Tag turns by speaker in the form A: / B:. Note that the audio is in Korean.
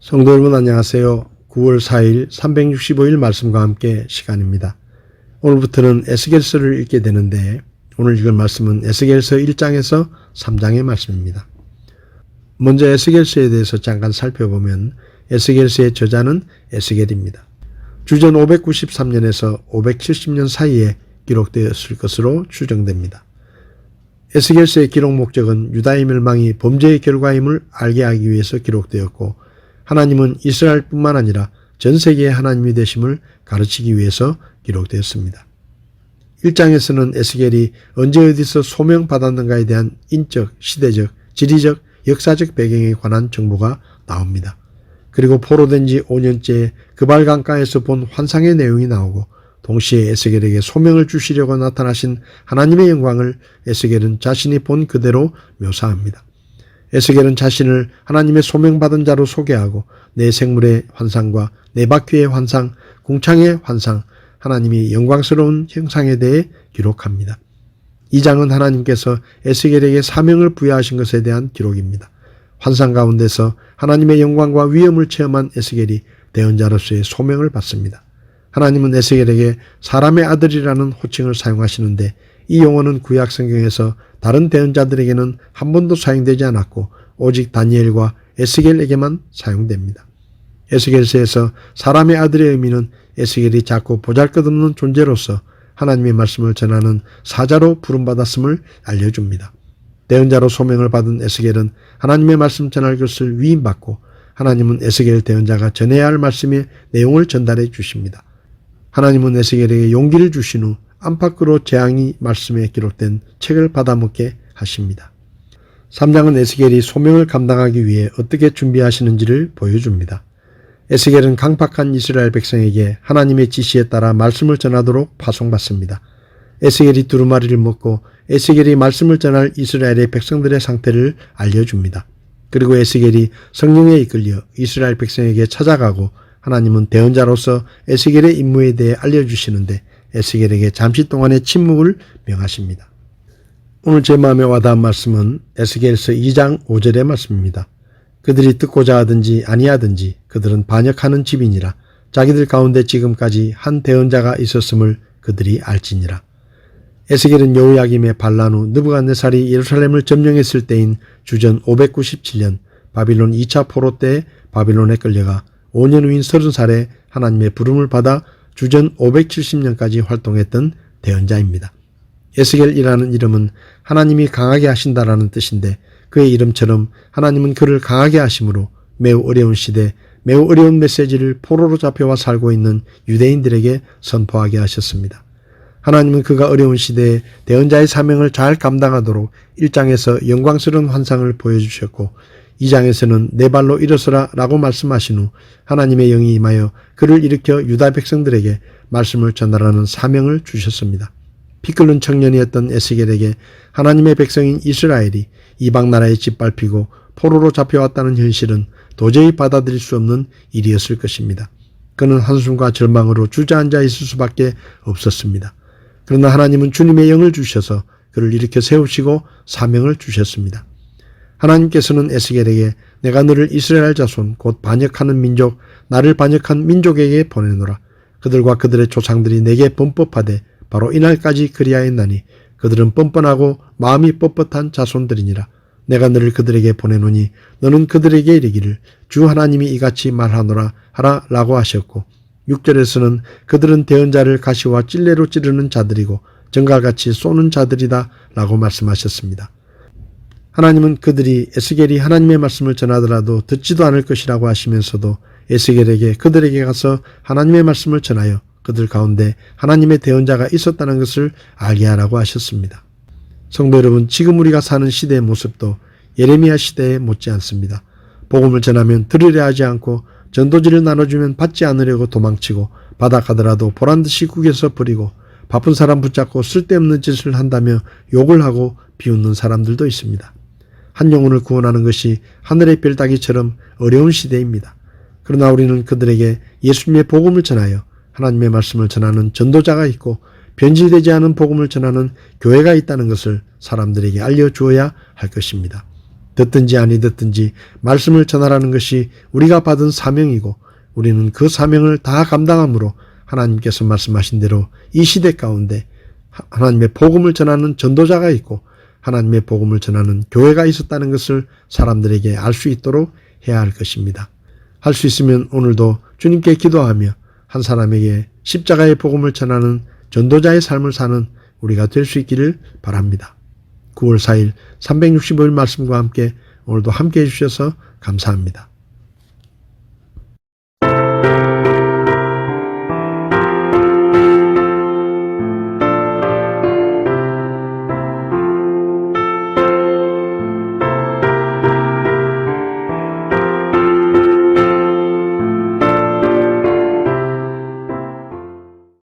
A: 성도 여러분 안녕하세요. 9월 4일 365일 말씀과 함께 시간입니다. 오늘부터는 에스겔서를 읽게 되는데 오늘 읽을 말씀은 에스겔서 1장에서 3장의 말씀입니다. 먼저 에스겔서에 대해서 잠깐 살펴보면 에스겔서의 저자는 에스겔입니다. 주전 593년에서 570년 사이에 기록되었을 것으로 추정됩니다. 에스겔서의 기록 목적은 유다의 멸망이 범죄의 결과임을 알게 하기 위해서 기록되었고 하나님은 이스라엘뿐만 아니라 전 세계의 하나님이 되심을 가르치기 위해서 기록되었습니다. 1장에서는 에스겔이 언제 어디서 소명받았는가에 대한 인적, 시대적, 지리적, 역사적 배경에 관한 정보가 나옵니다. 그리고 포로된 지 5년째 그발 강가에서 본 환상의 내용이 나오고 동시에 에스겔에게 소명을 주시려고 나타나신 하나님의 영광을 에스겔은 자신이 본 그대로 묘사합니다. 에스겔은 자신을 하나님의 소명받은 자로 소개하고 내 생물의 환상과 내 바퀴의 환상, 궁창의 환상, 하나님이 영광스러운 형상에 대해 기록합니다. 이 장은 하나님께서 에스겔에게 사명을 부여하신 것에 대한 기록입니다. 환상 가운데서 하나님의 영광과 위엄을 체험한 에스겔이 대언자로서의 소명을 받습니다. 하나님은 에스겔에게 사람의 아들이라는 호칭을 사용하시는데 이 용어는 구약 성경에서 다른 대언자들에게는 한 번도 사용되지 않았고 오직 다니엘과 에스겔에게만 사용됩니다. 에스겔서에서 사람의 아들의 의미는 에스겔이 작고 보잘것없는 존재로서 하나님의 말씀을 전하는 사자로 부름받았음을 알려줍니다. 대언자로 소명을 받은 에스겔은 하나님의 말씀 전할 것을 위임받고 하나님은 에스겔 대언자가 전해야 할 말씀의 내용을 전달해 주십니다. 하나님은 에스겔에게 용기를 주신 후 안팎으로 재앙이 말씀에 기록된 책을 받아먹게 하십니다. 3장은 에스겔이 소명을 감당하기 위해 어떻게 준비하시는지를 보여줍니다. 에스겔은 강팍한 이스라엘 백성에게 하나님의 지시에 따라 말씀을 전하도록 파송받습니다. 에스겔이 두루마리를 먹고 에스겔이 말씀을 전할 이스라엘의 백성들의 상태를 알려줍니다. 그리고 에스겔이 성령에 이끌려 이스라엘 백성에게 찾아가고 하나님은 대언자로서 에스겔의 임무에 대해 알려주시는데 에스겔에게 잠시 동안의 침묵을 명하십니다. 오늘 제 마음에 와닿은 말씀은 에스겔서 2장 5절의 말씀입니다. 그들이 듣고자 하든지 아니하든지 그들은 반역하는 집이니라. 자기들 가운데 지금까지 한 대언자가 있었음을 그들이 알지니라. 에스겔은 여호야김의 반란 후 느부갓네살이 예루살렘을 점령했을 때인 주전 597년 바빌론 2차 포로 때 바빌론에 끌려가 5년 후인 30살에 하나님의 부름을 받아 주전 570년까지 활동했던 대언자입니다. 에스겔이라는 이름은 하나님이 강하게 하신다라는 뜻인데 그의 이름처럼 하나님은 그를 강하게 하심으로 매우 어려운 시대, 매우 어려운 메시지를 포로로 잡혀와 살고 있는 유대인들에게 선포하게 하셨습니다. 하나님은 그가 어려운 시대에 대언자의 사명을 잘 감당하도록 1장에서 영광스러운 환상을 보여주셨고 2장에서는 내 발로 일어서라 라고 말씀하신 후 하나님의 영이 임하여 그를 일으켜 유다 백성들에게 말씀을 전달하는 사명을 주셨습니다. 피 끓는 청년이었던 에스겔에게 하나님의 백성인 이스라엘이 이방 나라에 짓밟히고 포로로 잡혀왔다는 현실은 도저히 받아들일 수 없는 일이었을 것입니다. 그는 한숨과 절망으로 주저앉아 있을 수밖에 없었습니다. 그러나 하나님은 주님의 영을 주셔서 그를 일으켜 세우시고 사명을 주셨습니다. 하나님께서는 에스겔에게 내가 너를 이스라엘 자손 곧 반역하는 민족 나를 반역한 민족에게 보내노라. 그들과 그들의 조상들이 내게 범법하되 바로 이날까지 그리하였나니 그들은 뻔뻔하고 마음이 뻣뻣한 자손들이니라. 내가 너를 그들에게 보내노니 너는 그들에게 이르기를 주 하나님이 이같이 말하노라 하라 라고 하셨고 6절에서는 그들은 대언자를 가시와 찔레로 찌르는 자들이고 정갈같이 쏘는 자들이다 라고 말씀하셨습니다. 하나님은 그들이 에스겔이 하나님의 말씀을 전하더라도 듣지도 않을 것이라고 하시면서도 에스겔에게 그들에게 가서 하나님의 말씀을 전하여 그들 가운데 하나님의 대언자가 있었다는 것을 알게 하라고 하셨습니다. 성도 여러분, 지금 우리가 사는 시대의 모습도 예레미야 시대에 못지않습니다. 복음을 전하면 들으려 하지 않고 전도지를 나눠주면 받지 않으려고 도망치고 받아가더라도 보란듯이 구겨서 버리고 바쁜 사람 붙잡고 쓸데없는 짓을 한다며 욕을 하고 비웃는 사람들도 있습니다. 한 영혼을 구원하는 것이 하늘의 별 따기처럼 어려운 시대입니다. 그러나 우리는 그들에게 예수님의 복음을 전하여 하나님의 말씀을 전하는 전도자가 있고 변질되지 않은 복음을 전하는 교회가 있다는 것을 사람들에게 알려주어야 할 것입니다. 듣든지 아니 듣든지 말씀을 전하라는 것이 우리가 받은 사명이고 우리는 그 사명을 다 감당함으로 하나님께서 말씀하신 대로 이 시대 가운데 하나님의 복음을 전하는 전도자가 있고 하나님의 복음을 전하는 교회가 있었다는 것을 사람들에게 알 수 있도록 해야 할 것입니다. 할 수 있으면 오늘도 주님께 기도하며 한 사람에게 십자가의 복음을 전하는 전도자의 삶을 사는 우리가 될 수 있기를 바랍니다. 9월 4일 365일 말씀과 함께 오늘도 함께 해주셔서 감사합니다.